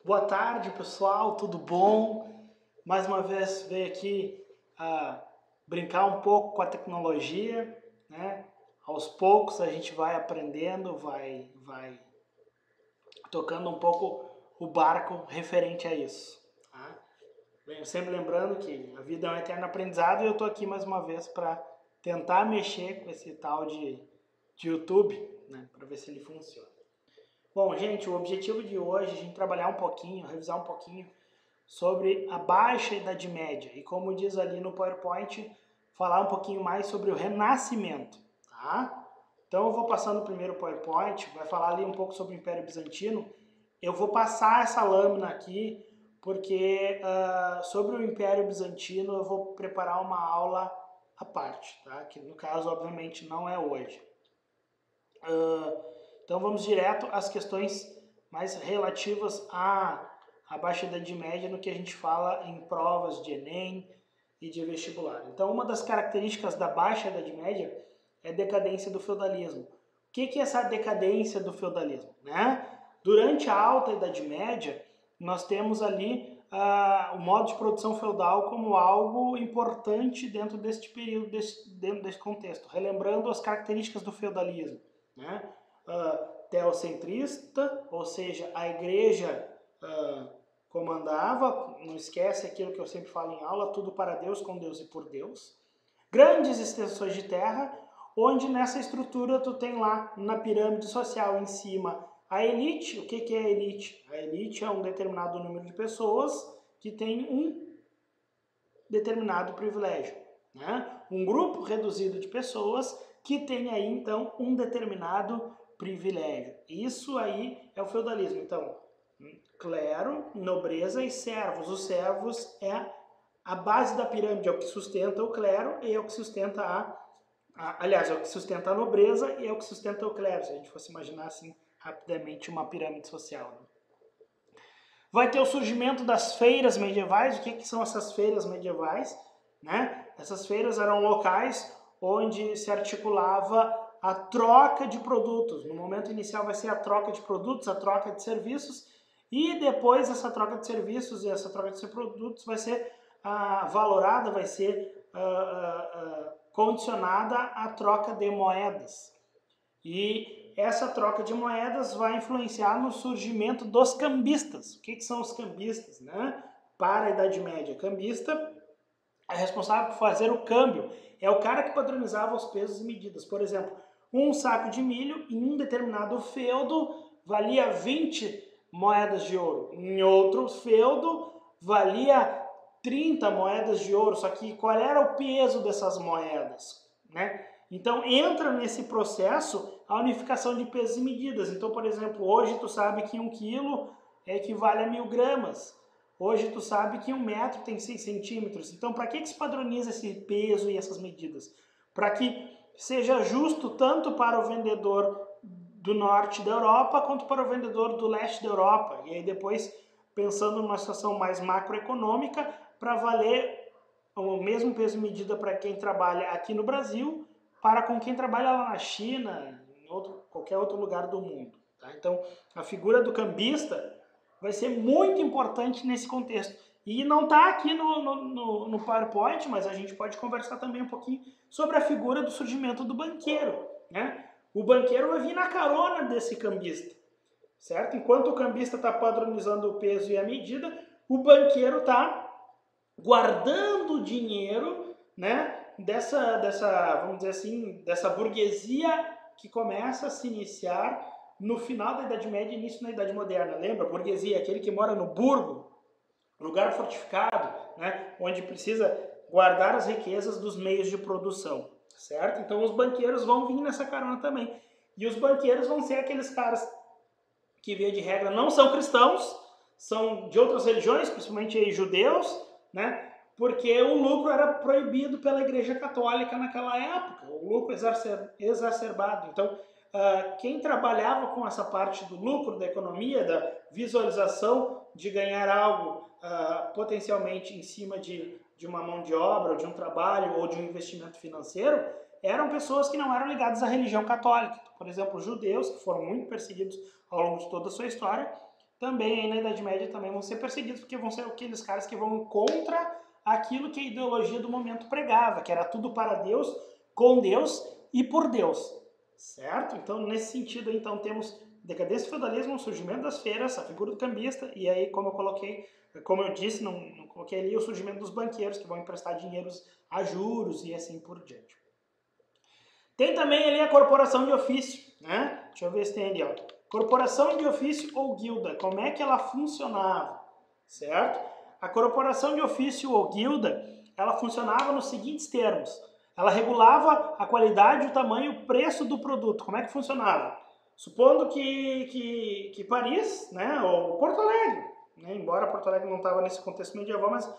Boa tarde, pessoal, tudo bom? Mais uma vez veio aqui brincar um pouco com a tecnologia, né? Aos poucos a gente vai aprendendo, vai tocando um pouco o barco referente a isso, tá? Bem, sempre lembrando que a vida é um eterno aprendizado e eu estou aqui mais uma vez para tentar mexer com esse tal de YouTube, né? Para ver se ele funciona. Bom, gente, o objetivo de hoje é a gente trabalhar um pouquinho, revisar um pouquinho sobre a Baixa Idade Média e, como diz ali no PowerPoint, falar um pouquinho mais sobre o Renascimento, tá? Então eu vou passando o primeiro PowerPoint, vai falar ali um pouco sobre o Império Bizantino. Eu vou passar essa lâmina aqui porque sobre o Império Bizantino eu vou preparar uma aula à parte, tá? Que no caso, obviamente, não é hoje. Então vamos direto às questões mais relativas à Baixa Idade Média no que a gente fala em provas de Enem e de vestibular. Então uma das características da Baixa Idade Média é a decadência do feudalismo. O que é essa decadência do feudalismo, né? Durante a Alta Idade Média, nós temos ali o modo de produção feudal como algo importante dentro deste período, dentro desse contexto, relembrando as características do feudalismo, né? Teocentrista, ou seja, a igreja comandava, não esquece aquilo que eu sempre falo em aula, tudo para Deus, com Deus e por Deus. Grandes extensões de terra, onde nessa estrutura tu tem lá na pirâmide social em cima a elite. O que é a elite? A elite é um determinado número de pessoas que tem um determinado privilégio, né? Um grupo reduzido de pessoas que tem aí então um determinado privilégio. Isso aí é o feudalismo. Então, clero, nobreza e servos. Os servos é a base da pirâmide, é o que sustenta o clero e é o que sustenta aliás, é o que sustenta a nobreza e é o que sustenta o clero, se a gente fosse imaginar assim rapidamente uma pirâmide social, né? Vai ter o surgimento das feiras medievais. O que são essas feiras medievais, né? Essas feiras eram locais onde se articulava a troca de produtos. No momento inicial vai ser a troca de produtos, a troca de serviços, e depois essa troca de serviços e essa troca de produtos vai ser valorada, vai ser condicionada à troca de moedas. E essa troca de moedas vai influenciar no surgimento dos cambistas. O que são os cambistas, né? Para a Idade Média, cambista é responsável por fazer o câmbio. É o cara que padronizava os pesos e medidas. Por exemplo, um saco de milho em um determinado feudo valia 20 moedas de ouro. Em outro feudo valia 30 moedas de ouro. Só que qual era o peso dessas moedas, né? Então entra nesse processo a unificação de pesos e medidas. Então, por exemplo, hoje tu sabe que 1 quilo equivale a 1000 gramas. Hoje tu sabe que 1 metro tem 6 centímetros. Então, para que se padroniza esse peso e essas medidas? Para que seja justo tanto para o vendedor do norte da Europa quanto para o vendedor do leste da Europa. E aí depois, pensando numa situação mais macroeconômica, para valer o mesmo peso e medida para quem trabalha aqui no Brasil, para com quem trabalha lá na China, em qualquer outro lugar do mundo, tá? Então, a figura do cambista vai ser muito importante nesse contexto. E não está aqui no PowerPoint, mas a gente pode conversar também um pouquinho sobre a figura do surgimento do banqueiro, né? O banqueiro vai vir na carona desse cambista, certo? Enquanto o cambista está padronizando o peso e a medida, o banqueiro está guardando o dinheiro, né? Vamos dizer assim, dessa burguesia que começa a se iniciar no final da Idade Média e início da Idade Moderna. Lembra? A burguesia, aquele que mora no burgo, lugar fortificado, né? Onde precisa guardar as riquezas dos meios de produção, certo? Então os banqueiros vão vir nessa carona também. E os banqueiros vão ser aqueles caras que, via de regra, não são cristãos, são de outras religiões, principalmente aí, judeus, né? Porque o lucro era proibido pela Igreja Católica naquela época, o lucro exacerbado. Então, quem trabalhava com essa parte do lucro, da economia, da visualização de ganhar algo potencialmente em cima de uma mão de obra, ou de um trabalho, ou de um investimento financeiro, eram pessoas que não eram ligadas à religião católica. Por exemplo, judeus, que foram muito perseguidos ao longo de toda a sua história, também aí na Idade Média também vão ser perseguidos, porque vão ser aqueles caras que vão contra aquilo que a ideologia do momento pregava, que era tudo para Deus, com Deus e por Deus, certo? Então, nesse sentido, então, temos decadência do feudalismo, o surgimento das feiras, a figura do cambista, e aí, como eu disse, não coloquei ali o surgimento dos banqueiros, que vão emprestar dinheiros a juros e assim por diante. Tem também ali a corporação de ofício, né? Deixa eu ver se tem ali, ó. Corporação de ofício ou guilda, como é que ela funcionava, certo? A corporação de ofício ou guilda, ela funcionava nos seguintes termos. Ela regulava a qualidade, o tamanho e o preço do produto. Como é que funcionava? Supondo que Paris, né, ou Porto Alegre, né, embora Porto Alegre não estava nesse contexto medieval, mas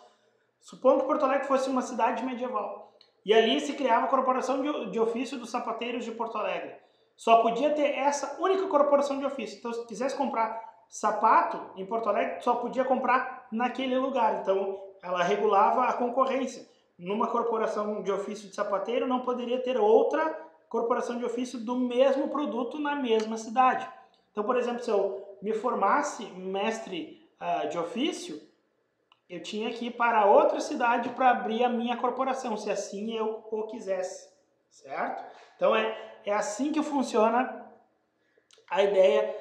supondo que Porto Alegre fosse uma cidade medieval. E ali se criava a corporação de ofício dos sapateiros de Porto Alegre. Só podia ter essa única corporação de ofício. Então, se quisesse comprar sapato em Porto Alegre, só podia comprar naquele lugar. Então, ela regulava a concorrência. Numa corporação de ofício de sapateiro, não poderia ter outra corporação de ofício do mesmo produto na mesma cidade. Então, por exemplo, se eu me formasse mestre de ofício, eu tinha que ir para outra cidade para abrir a minha corporação, se assim eu o quisesse, certo? Então é assim que funciona a ideia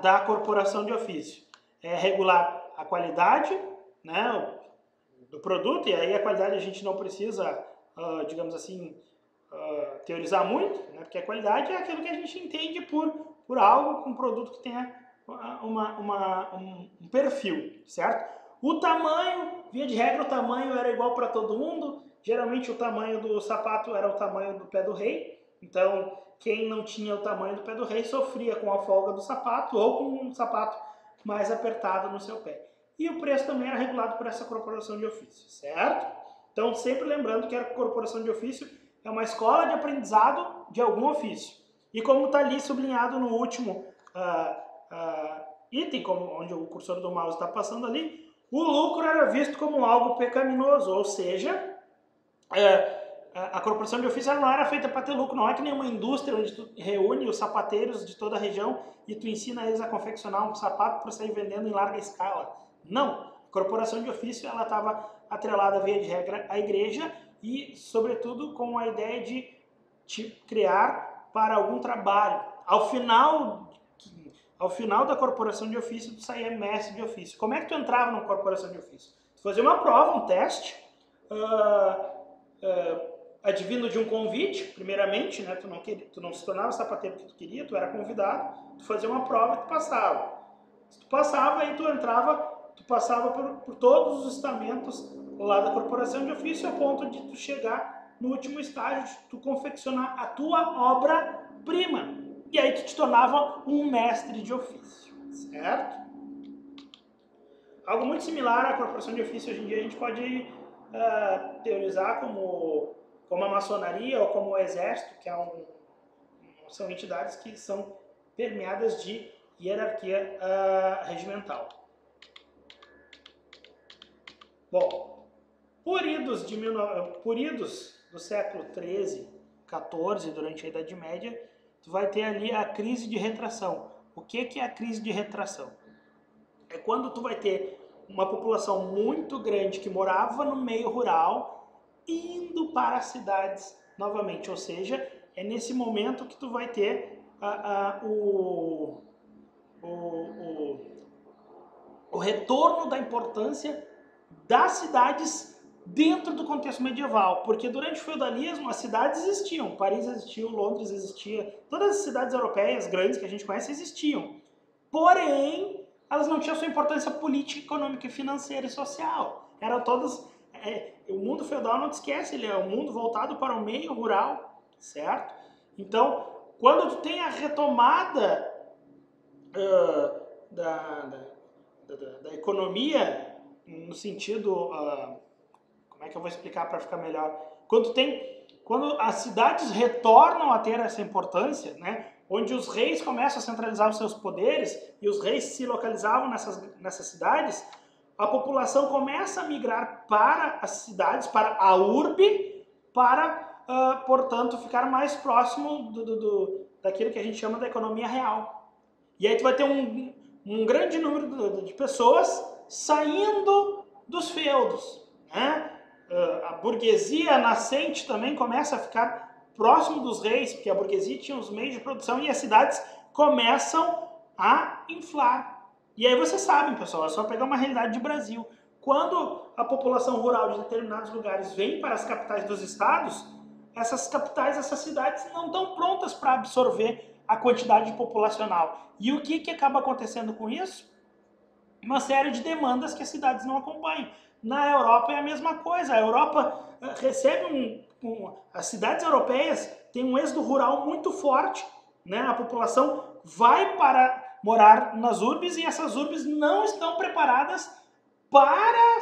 da corporação de ofício. É regular a qualidade, né, do produto, e aí a qualidade a gente não precisa, digamos assim, teorizar muito, né, porque a qualidade é aquilo que a gente entende por algo, com um produto que tenha um perfil, certo? O tamanho, via de regra, o tamanho era igual para todo mundo. Geralmente o tamanho do sapato era o tamanho do pé do rei. Então, quem não tinha o tamanho do pé do rei sofria com a folga do sapato ou com um sapato mais apertado no seu pé. E o preço também era regulado por essa corporação de ofício, certo? Então, sempre lembrando que a corporação de ofício é uma escola de aprendizado de algum ofício. E como está ali sublinhado no último item, onde o cursor do mouse está passando ali, o lucro era visto como algo pecaminoso, ou seja, a corporação de ofício não era feita para ter lucro, não é que nem uma indústria onde tu reúne os sapateiros de toda a região e tu ensina eles a confeccionar um sapato para sair vendendo em larga escala. Não, a corporação de ofício ela estava atrelada, via de regra, à igreja e, sobretudo, com a ideia de te criar para algum trabalho. Ao final da corporação de ofício, tu saía mestre de ofício. Como é que tu entrava numa corporação de ofício? Tu fazia uma prova, um teste, advindo de um convite, primeiramente, né? Tu não se tornava o sapateiro que tu queria, tu era convidado, tu fazia uma prova e tu passava. Se tu passava, aí tu passava por todos os estamentos lá da corporação de ofício, a ponto de tu chegar no último estágio, de tu confeccionar a tua obra-prima. E aí tu te tornava um mestre de ofício, certo? Algo muito similar à corporação de ofício hoje em dia a gente pode teorizar como a maçonaria ou como o exército, que são entidades que são permeadas de hierarquia regimental. Bom, por idos do século XIII, XIV, durante a Idade Média, tu vai ter ali a crise de retração. O que é a crise de retração? É quando tu vai ter uma população muito grande que morava no meio rural indo para as cidades novamente. Ou seja, é nesse momento que tu vai ter o retorno da importância das cidades dentro do contexto medieval, porque durante o feudalismo as cidades existiam, Paris existiu, Londres existia, todas as cidades europeias grandes que a gente conhece existiam, porém elas não tinham sua importância política, econômica, financeira e social, eram todas, o mundo feudal não te esquece, ele é um mundo voltado para o meio rural, certo? Então, quando tu tem a retomada da economia, no sentido, como é que eu vou explicar para ficar melhor? Quando as cidades retornam a ter essa importância, né, onde os reis começam a centralizar os seus poderes e os reis se localizavam nessas cidades, a população começa a migrar para as cidades, para a urbe, para, portanto, ficar mais próximo daquilo que a gente chama da economia real. E aí tu vai ter um grande número de pessoas saindo dos feudos, né? A burguesia nascente também começa a ficar próximo dos reis, porque a burguesia tinha os meios de produção e as cidades começam a inflar. E aí vocês sabem, pessoal, é só pegar uma realidade de Brasil. Quando a população rural de determinados lugares vem para as capitais dos estados, essas capitais, essas cidades não estão prontas para absorver a quantidade populacional. E o que acaba acontecendo com isso? Uma série de demandas que as cidades não acompanham. Na Europa é a mesma coisa. A Europa recebe as cidades europeias têm um êxodo rural muito forte, né? A população vai para morar nas urbes e essas urbes não estão preparadas para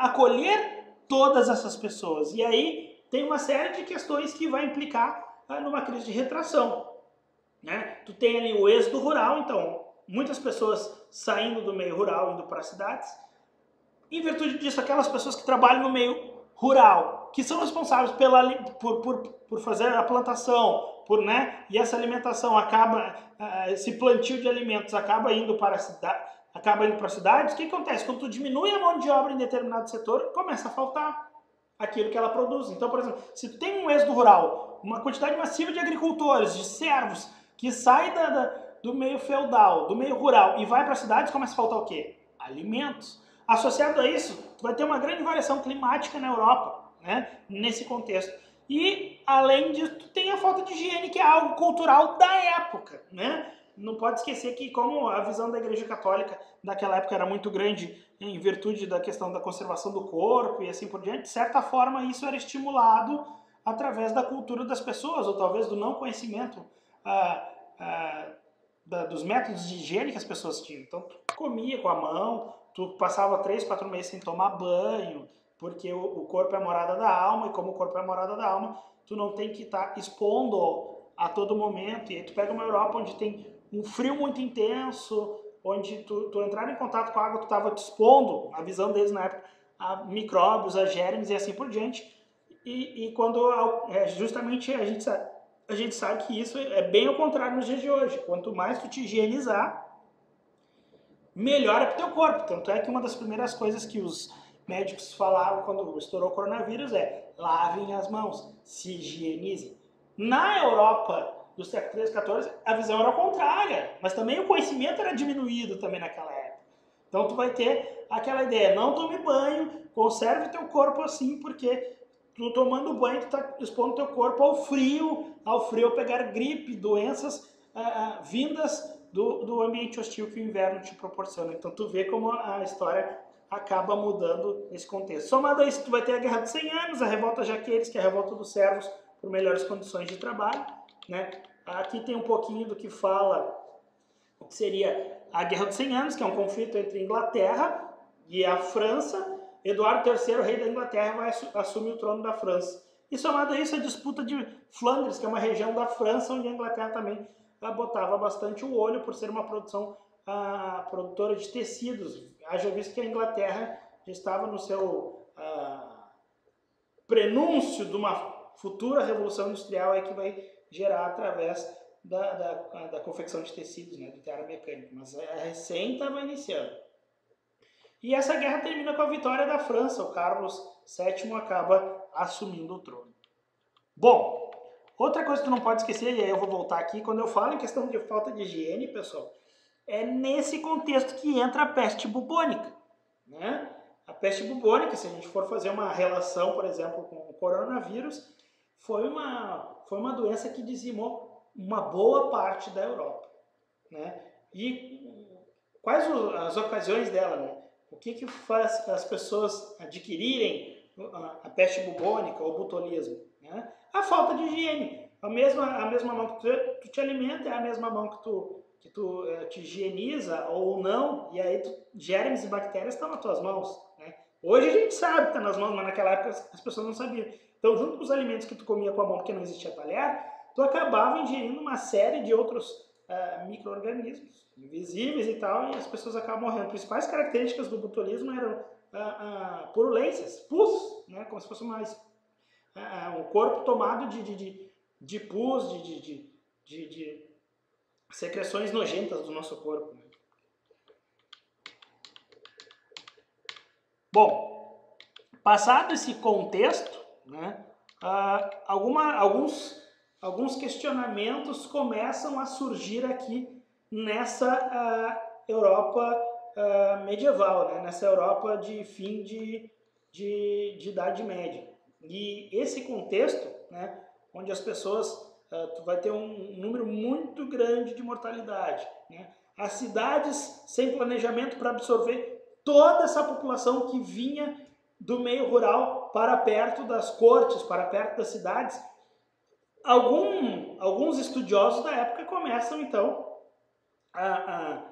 acolher todas essas pessoas. E aí tem uma série de questões que vai implicar numa crise de retração, né? Tu tem ali o êxodo rural, então muitas pessoas saindo do meio rural, indo para as cidades. Em virtude disso, aquelas pessoas que trabalham no meio rural, que são responsáveis por fazer a plantação, né? E essa alimentação acaba, esse plantio de alimentos acaba indo para a cidade, o que acontece? Quando tu diminui a mão de obra em determinado setor, começa a faltar aquilo que ela produz. Então, por exemplo, se tu tem um êxodo rural, uma quantidade massiva de agricultores, de servos, que sai do meio feudal, do meio rural e vai para as cidades, começa a faltar o quê? Alimentos. Associado a isso, tu vai ter uma grande variação climática na Europa, né? Nesse contexto. E, além disso, tu tem a falta de higiene, que é algo cultural da época, né? Não pode esquecer que, como a visão da Igreja Católica naquela época era muito grande em virtude da questão da conservação do corpo e assim por diante, de certa forma isso era estimulado através da cultura das pessoas, ou talvez do não conhecimento dos métodos de higiene que as pessoas tinham. Então, tu comia com a mão, tu passava 3, 4 meses sem tomar banho, porque o corpo é a morada da alma, e como o corpo é a morada da alma, tu não tem que estar expondo a todo momento. E aí tu pega uma Europa onde tem um frio muito intenso, onde tu entrar em contato com a água, tu estava te expondo, a visão deles na época, a micróbios, a germes e assim por diante. E quando justamente a gente sabe que isso é bem ao contrário nos dias de hoje. Quanto mais tu te higienizar, melhor é para o teu corpo. Tanto é que uma das primeiras coisas que os médicos falavam quando estourou o coronavírus é: lavem as mãos, se higienizem. Na Europa do século XIII, XIV, a visão era contrária, mas também o conhecimento era diminuído também naquela época. Então tu vai ter aquela ideia: não tome banho, conserve teu corpo assim, porque tu tomando banho, tu está expondo teu corpo ao frio pegar gripe, doenças vindas do ambiente hostil que o inverno te proporciona. Então tu vê como a história acaba mudando nesse contexto. Somado a isso, tu vai ter a Guerra dos 100 Anos, a Revolta Jaqueires, que é a revolta dos servos por melhores condições de trabalho, né? Aqui tem um pouquinho do que fala o que seria a Guerra dos 100 Anos, que é um conflito entre a Inglaterra e a França. Eduardo III, rei da Inglaterra, vai assumir o trono da França. E somado a isso, a disputa de Flandres, que é uma região da França, onde a Inglaterra também botava bastante o olho por ser uma produtora de tecidos. Haja visto que a Inglaterra já estava no seu prenúncio de uma futura revolução industrial aí que vai gerar através da confecção de tecidos, né, do tear mecânico. Mas a recém estava iniciando. E essa guerra termina com a vitória da França. O Carlos VII acaba assumindo o trono. Bom, outra coisa que tu não pode esquecer, e aí eu vou voltar aqui, quando eu falo em questão de falta de higiene, pessoal, é nesse contexto que entra a peste bubônica, né? A peste bubônica, se a gente for fazer uma relação, por exemplo, com o coronavírus, foi uma doença que dizimou uma boa parte da Europa, né? E quais as ocasiões dela, né? O que faz as pessoas adquirirem a peste bubônica ou botulismo, né? A falta de higiene. A mesma mão que tu te alimenta é a mesma mão que tu te higieniza ou não, e aí germes e bactérias estão nas tuas mãos, né? Hoje a gente sabe que está nas mãos, mas naquela época as pessoas não sabiam. Então, junto com os alimentos que tu comia com a mão, porque não existia talher, tu acabava ingerindo uma série de outros micro-organismos invisíveis e tal, e as pessoas acabam morrendo. As principais características do botulismo eram purulências, pus, né? Como se fosse um corpo tomado de pus, de secreções nojentas do nosso corpo, né? Bom, passado esse contexto, né, alguns questionamentos começam a surgir aqui nessa Europa medieval, né, nessa Europa de fim de Idade Média. E esse contexto, né, onde as pessoas, tu vai ter um número muito grande de mortalidade, né, as cidades sem planejamento para absorver toda essa população que vinha do meio rural para perto das cortes, para perto das cidades. Alguns estudiosos da época começam, então, a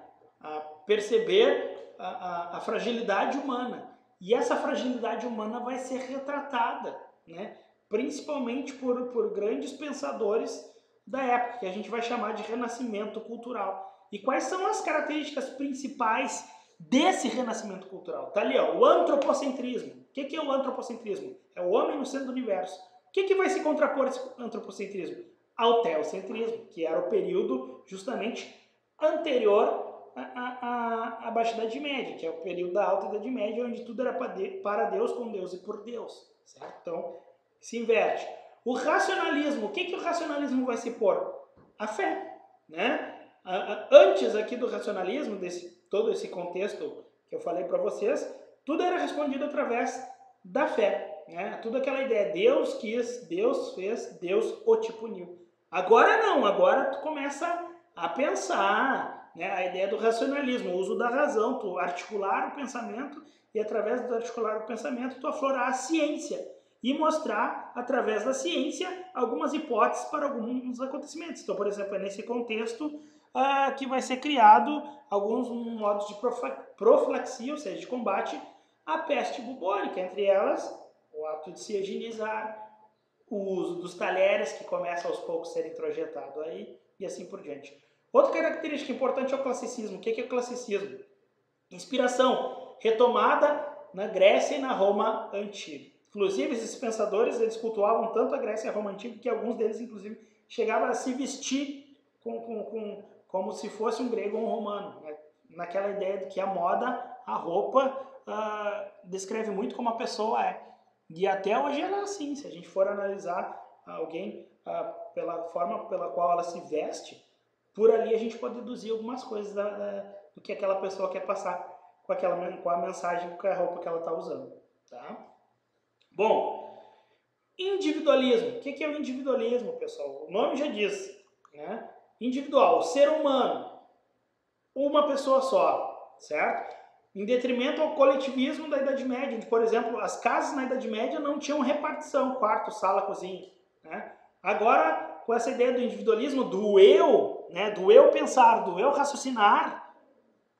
perceber a fragilidade humana. E essa fragilidade humana vai ser retratada, né, principalmente por grandes pensadores da época, que a gente vai chamar de renascimento cultural. E quais são as características principais desse renascimento cultural? Tá ali, ó, o antropocentrismo. O que é o antropocentrismo? É o homem no centro do universo. O que vai se contrapor a esse antropocentrismo? Ao teocentrismo, que era o período justamente anterior à Baixa Idade Média, que é o período da Alta Idade Média, onde tudo era para Deus, com Deus e por Deus. Certo? Então, se inverte. O racionalismo, o que o racionalismo vai se pôr? A fé. Né? Antes aqui do racionalismo, todo esse contexto que eu falei para vocês, tudo era respondido através da fé. Né? Tudo aquela ideia, Deus quis, Deus fez, Deus o te puniu. Agora não, agora tu começa a pensar, né, a ideia do racionalismo, o uso da razão, tu articular o pensamento e através do articular o pensamento tu aflorar a ciência e mostrar através da ciência algumas hipóteses para alguns acontecimentos. Então, por exemplo, é nesse contexto que vai ser criado alguns modos de profilaxia, ou seja, de combate à peste bubônica, entre elas o ato de se higienizar, o uso dos talheres, que começa aos poucos a ser introjetado aí, e assim por diante. Outra característica importante é o classicismo. O que é o classicismo? Inspiração retomada na Grécia e na Roma antiga. Inclusive, esses pensadores, eles cultuavam tanto a Grécia e a Roma antiga que alguns deles, inclusive, chegavam a se vestir como se fosse um grego ou um romano. Né? Naquela ideia de que a moda, a roupa, descreve muito como a pessoa é. E até hoje ela é assim. Se a gente for analisar alguém pela forma pela qual ela se veste, por ali a gente pode deduzir algumas coisas do que aquela pessoa quer passar com a mensagem, com a roupa que ela está usando. Tá? Bom, individualismo. O que é o individualismo, pessoal? O nome já diz. Né? Individual, ser humano, uma pessoa só, certo? Em detrimento ao coletivismo da Idade Média, onde, por exemplo, as casas na Idade Média não tinham repartição, quarto, sala, cozinha. Né? Agora, com essa ideia do individualismo, do eu, né, do eu pensar, do eu raciocinar,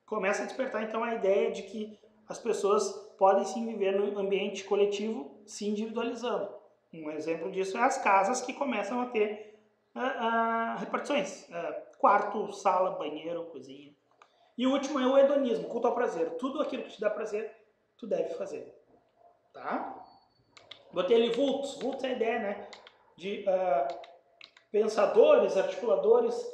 começa a despertar então a ideia de que as pessoas podem sim viver num ambiente coletivo se individualizando. Um exemplo disso é as casas que começam a ter repartições, quarto, sala, banheiro, cozinha. E o último é o hedonismo, culto ao prazer. Tudo aquilo que te dá prazer, tu deve fazer. Tá? Botei ali vultos. Vultos é a ideia, né? De pensadores, articuladores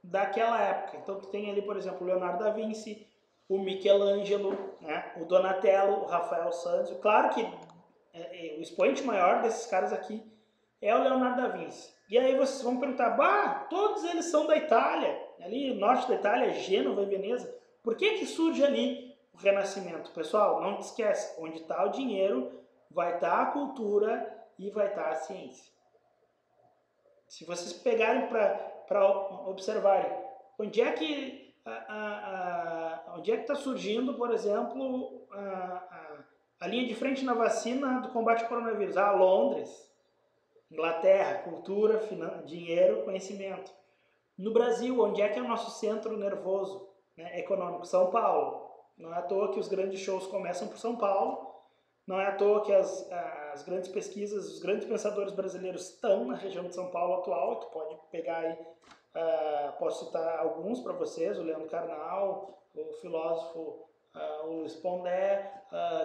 daquela época. Então tu tem ali, por exemplo, o Leonardo da Vinci, o Michelangelo, né? O Donatello, o Rafael Sanzio. Claro que o expoente maior desses caras aqui é o Leonardo da Vinci. E aí vocês vão perguntar, todos eles são da Itália, ali norte da Itália, Gênova e Veneza. Por que surge ali o Renascimento? Pessoal, não te esquece, onde está o dinheiro, vai estar a cultura e vai estar a ciência. Se vocês pegarem para observarem, onde é que está surgindo, por exemplo, a linha de frente na vacina do combate ao coronavírus? Londres. Inglaterra, cultura, dinheiro, conhecimento. No Brasil, onde é que é o nosso centro nervoso, né, econômico? São Paulo. Não é à toa que os grandes shows começam por São Paulo. Não é à toa que as grandes pesquisas, os grandes pensadores brasileiros estão na região de São Paulo atual. Tu pode pegar aí, posso citar alguns para vocês, o Leandro Carnal, o filósofo o Luiz Pondé,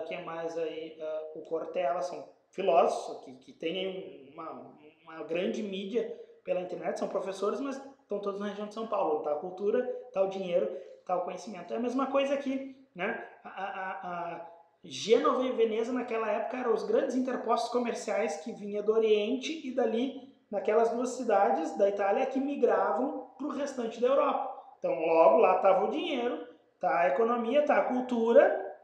quem mais aí? O Cortella, são filósofos que têm uma grande mídia pela internet, são professores, mas estão todos na região de São Paulo. Está a cultura, está o dinheiro, está o conhecimento. É a mesma coisa aqui, né? Gênova e Veneza naquela época eram os grandes interpostos comerciais que vinha do Oriente e dali, naquelas duas cidades da Itália, que migravam para o restante da Europa. Então logo lá estava o dinheiro, está a economia, está a cultura,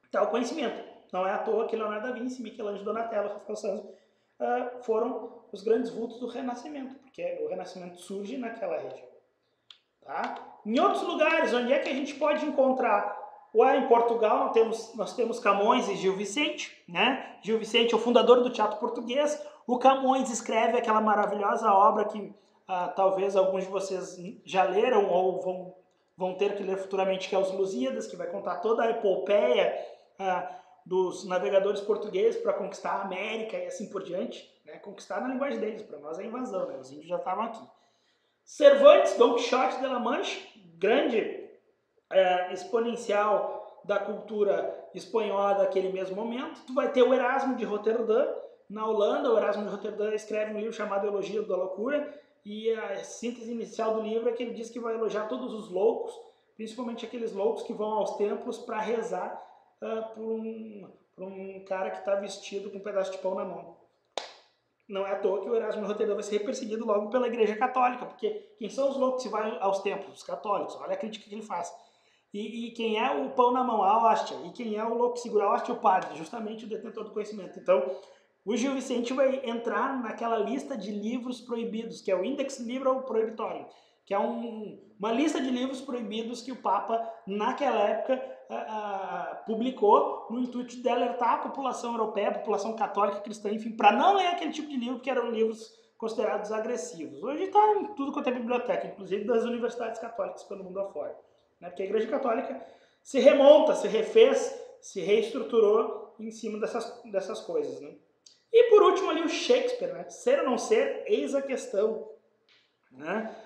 está o conhecimento. Não é à toa que Leonardo da Vinci, Michelangelo, Donatello, Rafael Sanzio foram os grandes vultos do Renascimento, porque o Renascimento surge naquela região. Tá? Em outros lugares, onde é que a gente pode encontrar? Em Portugal nós temos Camões e Gil Vicente, né? Gil Vicente é o fundador do teatro português. O Camões escreve aquela maravilhosa obra que talvez alguns de vocês já leram ou vão ter que ler futuramente, que é Os Lusíadas, que vai contar toda a epopeia dos navegadores portugueses para conquistar a América e assim por diante, né? Conquistar na linguagem deles, para nós é invasão, né? Os índios já estavam aqui. Cervantes, Dom Quixote de La Mancha, grande exponencial da cultura espanhola daquele mesmo momento. Tu vai ter o Erasmo de Roterdã, na Holanda. O Erasmo de Roterdã escreve um livro chamado Elogio da Loucura, e a síntese inicial do livro é que ele diz que vai elogiar todos os loucos, principalmente aqueles loucos que vão aos templos para rezar por um cara que está vestido com um pedaço de pão na mão. Não é à toa que o Erasmo de Roterdã vai ser perseguido logo pela Igreja Católica, porque quem são os loucos que vão aos templos? Os católicos. Olha a crítica que ele faz. E quem é o pão na mão? A hóstia. E quem é o louco que segura a hóstia? O padre, justamente o detentor do conhecimento. Então, o Gil Vicente vai entrar naquela lista de livros proibidos, que é o Index Librorum Prohibitorum, que é uma lista de livros proibidos que o Papa, naquela época, publicou no intuito de alertar a população europeia, a população católica, cristã, enfim, para não ler aquele tipo de livro, que eram livros considerados agressivos. Hoje está em tudo quanto é biblioteca, inclusive das universidades católicas pelo mundo afora. Né? Porque a Igreja Católica se remonta, se refez, se reestruturou em cima dessas coisas. Né? E por último ali o Shakespeare, né? Ser ou não ser, eis a questão. Né?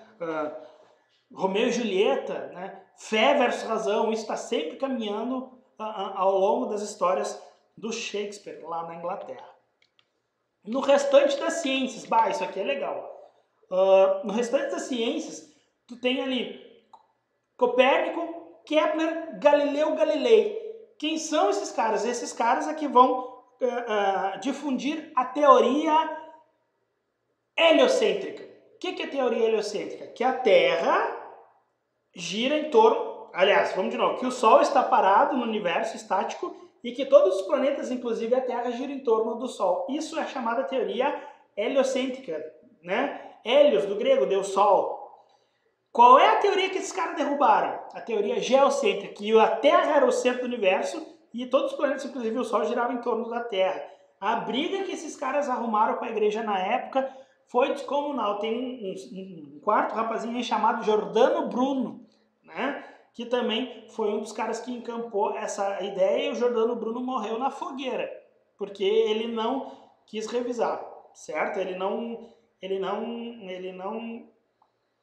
Romeu e Julieta, né? Fé versus razão, isso está sempre caminhando ao longo das histórias do Shakespeare lá na Inglaterra. No restante das ciências, isso aqui é legal. No restante das ciências, tu tem ali Copérnico, Kepler, Galileu Galilei. Quem são esses caras? Esses caras é que vão difundir a teoria heliocêntrica. O que é teoria heliocêntrica? Que a Terra gira em torno... Aliás, vamos de novo. Que o Sol está parado no universo estático e que todos os planetas, inclusive a Terra, giram em torno do Sol. Isso é chamada teoria heliocêntrica. Né? Hélios, do grego, deu Sol. Qual é a teoria que esses caras derrubaram? A teoria geocêntrica, que a Terra era o centro do universo e todos os planetas, inclusive o Sol, giravam em torno da Terra. A briga que esses caras arrumaram com a igreja na época foi descomunal. Tem um quarto rapazinho aí chamado Giordano Bruno, né? Que também foi um dos caras que encampou essa ideia, e o Giordano Bruno morreu na fogueira, porque ele não quis revisar, certo? Ele não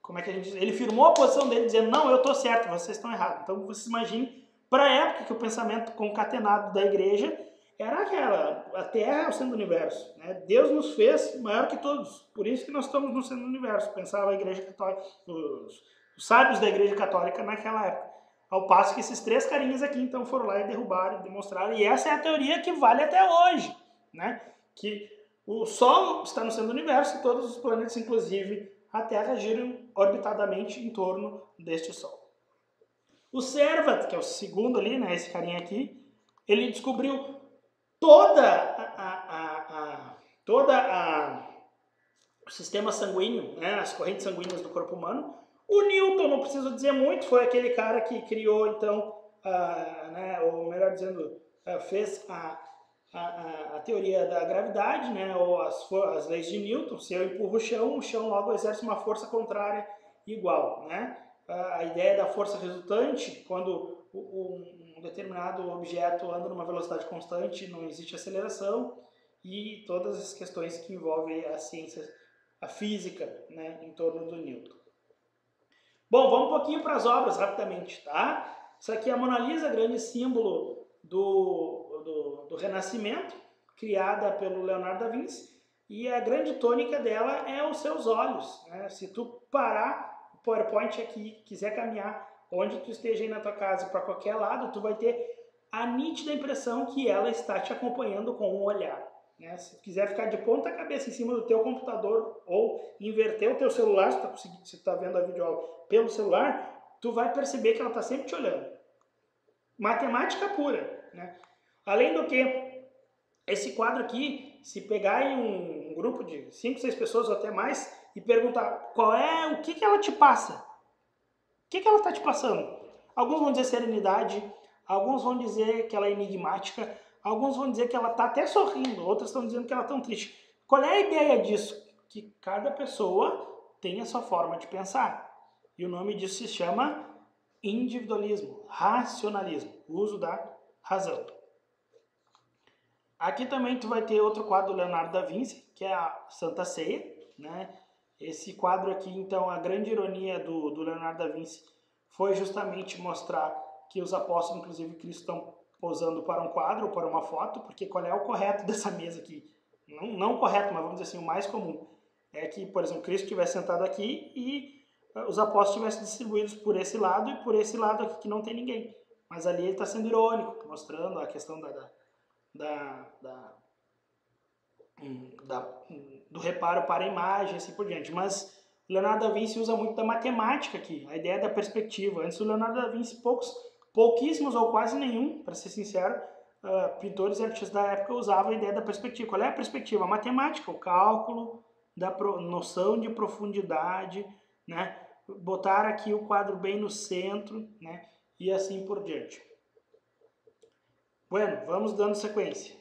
como é que a gente diz? Ele firmou a posição dele dizendo, não, eu estou certo, vocês estão errados. Então vocês imaginem, para a época que o pensamento concatenado da igreja era aquela, a Terra é o centro do universo. Né? Deus nos fez maior que todos, por isso que nós estamos no centro do universo, pensava a igreja católica, os sábios da igreja católica naquela época. Ao passo que esses três carinhas aqui então foram lá e derrubaram, e demonstraram, e essa é a teoria que vale até hoje, né? Que o Sol está no centro do universo e todos os planetas, inclusive a Terra, giram orbitadamente em torno deste Sol. O Servat, que é o segundo ali, né, esse carinha aqui, ele descobriu o sistema sanguíneo, né, as correntes sanguíneas do corpo humano. O Newton, não preciso dizer muito, foi aquele cara que criou, então, né, ou melhor dizendo, fez a teoria da gravidade, né, ou as leis de Newton. Se eu empurro o chão logo exerce uma força contrária igual. Né? A ideia da força resultante, quando um determinado objeto anda numa velocidade constante, não existe aceleração, e todas as questões que envolvem a ciência, a física, né, em torno do Newton. Bom, vamos um pouquinho para as obras rapidamente, tá? Isso aqui é a Mona Lisa, grande símbolo do Renascimento, criada pelo Leonardo da Vinci, e a grande tônica dela é os seus olhos. Né? Se tu parar o PowerPoint aqui, quiser caminhar onde tu esteja aí na tua casa, para qualquer lado, tu vai ter a nítida impressão que ela está te acompanhando com o olhar. Né? Se tu quiser ficar de ponta cabeça em cima do teu computador ou inverter o teu celular, se tu está vendo a videoaula pelo celular, tu vai perceber que ela está sempre te olhando. Matemática pura. Né? Além do que, esse quadro aqui, se pegar em um grupo de 5, 6 pessoas ou até mais e perguntar o que ela te passa, o que ela está te passando? Alguns vão dizer serenidade, alguns vão dizer que ela é enigmática, alguns vão dizer que ela está até sorrindo, outros estão dizendo que ela está tão triste. Qual é a ideia disso? Que cada pessoa tem a sua forma de pensar. E o nome disso se chama individualismo, racionalismo, o uso da razão. Aqui também tu vai ter outro quadro do Leonardo da Vinci, que é a Santa Ceia, né? Esse quadro aqui, então, a grande ironia do Leonardo da Vinci foi justamente mostrar que os apóstolos, inclusive Cristo, estão posando para um quadro ou para uma foto, porque qual é o correto dessa mesa aqui? Não o correto, mas vamos dizer assim, o mais comum. É que, por exemplo, Cristo estivesse sentado aqui e os apóstolos estivessem distribuídos por esse lado e por esse lado aqui que não tem ninguém. Mas ali ele está sendo irônico, mostrando a questão do reparo para a imagem, assim por diante. Mas o Leonardo da Vinci usa muito da matemática aqui, a ideia da perspectiva. Antes do Leonardo da Vinci, pouquíssimos ou quase nenhum, para ser sincero, pintores e artistas da época usavam a ideia da perspectiva. Qual é a perspectiva? A matemática, o cálculo da noção de profundidade, né? Botar aqui o quadro bem no centro, né? E assim por diante. Bueno, vamos dando sequência.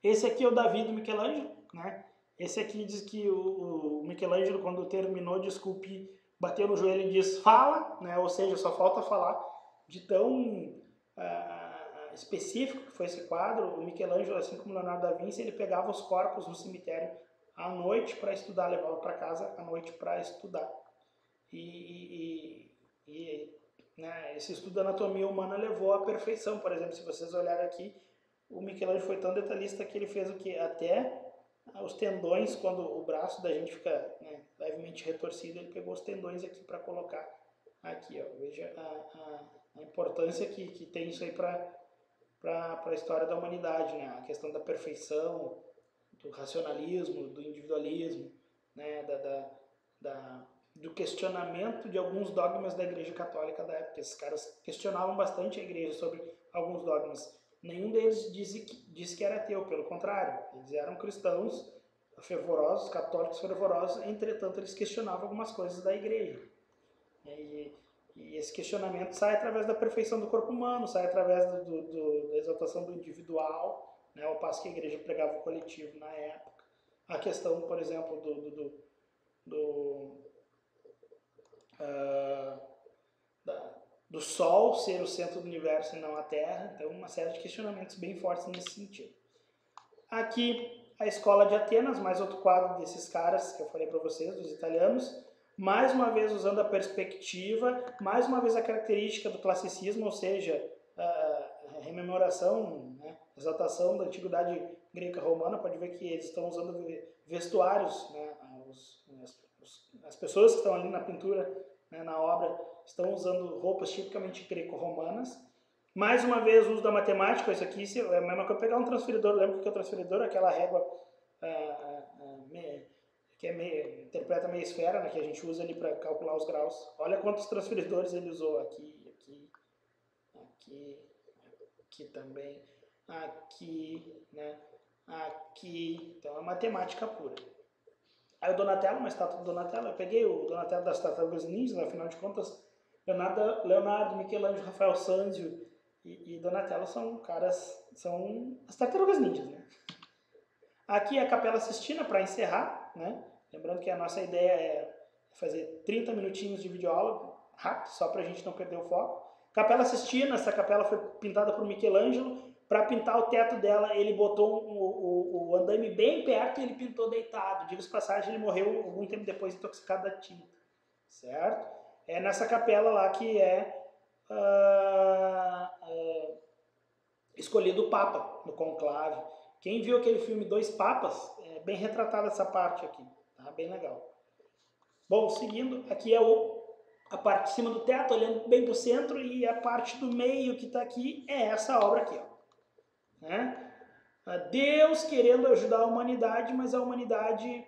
Esse aqui é o Davi do Michelangelo, né? Esse aqui diz que o Michelangelo, quando terminou de esculpir, bateu no joelho e diz fala, né? Ou seja, só falta falar. De tão específico que foi esse quadro, o Michelangelo, assim como o Leonardo da Vinci, ele pegava os corpos no cemitério à noite para estudar, levava para casa à noite para estudar. Né, esse estudo da anatomia humana levou à perfeição. Por exemplo, se vocês olharem aqui, o Michelangelo foi tão detalhista que ele fez o que? Até os tendões, quando o braço da gente fica, né, levemente retorcido, ele pegou os tendões aqui para colocar aqui. Ó. Veja a importância que tem isso aí para a história da humanidade, né? A questão da perfeição, do racionalismo, do individualismo, né? Do questionamento de alguns dogmas da Igreja Católica da época. Esses caras questionavam bastante a Igreja sobre alguns dogmas. Nenhum deles disse que era ateu, pelo contrário. Eles eram cristãos fervorosos, católicos fervorosos, entretanto eles questionavam algumas coisas da Igreja. E esse questionamento sai através da perfeição do corpo humano, sai através da exaltação do individual, né, ao passo que a Igreja pregava o coletivo na época. A questão, por exemplo, do Sol ser o centro do universo e não a Terra. Então, uma série de questionamentos bem fortes nesse sentido. Aqui, a Escola de Atenas, mais outro quadro desses caras que eu falei para vocês, dos italianos. Mais uma vez usando a perspectiva, mais uma vez a característica do classicismo, ou seja, a rememoração, né, exaltação da antiguidade greca-romana. Pode ver que eles estão usando vestuários, né, as pessoas que estão ali na pintura, né, na obra, estão usando roupas tipicamente greco-romanas. Mais uma vez o uso da matemática. Isso aqui é a mesma coisa que pegar um transferidor. Lembra que é o transferidor? Aquela régua que interpreta meia esfera, né, que a gente usa ali para calcular os graus. Olha quantos transferidores ele usou. Aqui também, aqui, né, aqui. Então é matemática pura. Aí o Donatello, uma estátua do Donatello, eu peguei o Donatello das Tartarugas Ninjas, afinal de contas, Leonardo, Michelangelo, Rafael Sanzio e Donatello são as Tartarugas Ninjas, né? Aqui a Capela Sistina para encerrar, né? Lembrando que a nossa ideia é fazer 30 minutinhos de videoaula, rápido, só para a gente não perder o foco. Capela Sistina, essa capela foi pintada por Michelangelo. Para pintar o teto dela, ele botou o andaime bem perto e ele pintou deitado. Diga-se de passagem, ele morreu algum tempo depois intoxicado da tinta, certo? É nessa capela lá que é escolhido o Papa no conclave. Quem viu aquele filme Dois Papas, é bem retratada essa parte aqui, tá? Bem legal. Bom, seguindo, aqui é o a parte de cima do teto, olhando bem para o centro, e a parte do meio que está aqui é essa obra aqui, ó. Né? Deus querendo ajudar a humanidade, mas a humanidade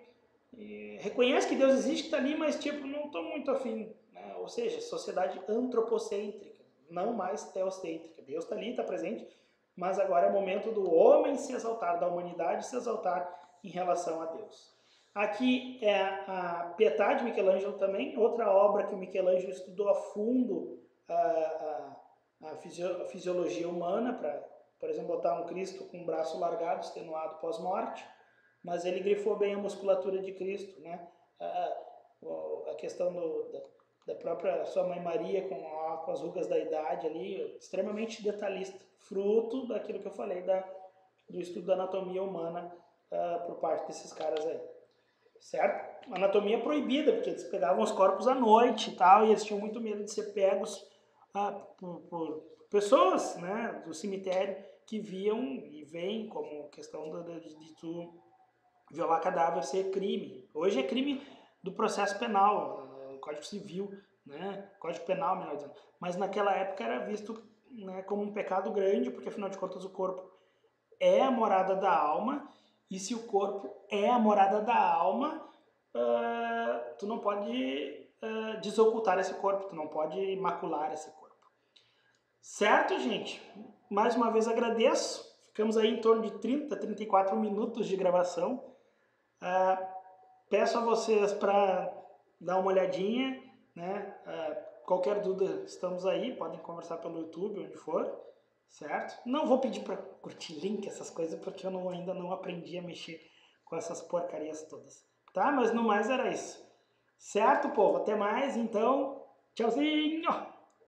reconhece que Deus existe, que está ali, mas tipo, não estou muito afim. Né? Ou seja, sociedade antropocêntrica, não mais teocêntrica. Deus está ali, está presente, mas agora é o momento do homem se exaltar, da humanidade se exaltar em relação a Deus. Aqui é a Pietà de Michelangelo também, outra obra que o Michelangelo estudou a fundo a fisiologia humana, para, por exemplo, botar um Cristo com o braço largado, extenuado pós-morte, mas ele grifou bem a musculatura de Cristo, né? A questão da própria sua mãe Maria com as rugas da idade ali, extremamente detalhista, fruto daquilo que eu falei do estudo da anatomia humana por parte desses caras aí, certo? Anatomia proibida, porque eles pegavam os corpos à noite e tal, e eles tinham muito medo de ser pegos por pessoas, né, do cemitério que viam e veem como questão de tu violar cadáver ser crime. Hoje é crime do processo penal, Código Civil, né? Código Penal, melhor dizendo. Mas naquela época era visto, né, como um pecado grande, porque afinal de contas o corpo é a morada da alma, e se o corpo é a morada da alma, tu não pode desocultar esse corpo, tu não pode macular esse corpo. Certo, gente? Mais uma vez agradeço. Ficamos aí em torno de 30, 34 minutos de gravação. Peço a vocês para dar uma olhadinha, né? Qualquer dúvida, estamos aí, podem conversar pelo YouTube, onde for, certo? Não vou pedir para curtir link, essas coisas, porque eu ainda não aprendi a mexer com essas porcarias todas, tá? Mas no mais era isso. Certo, povo? Até mais, então. Tchauzinho!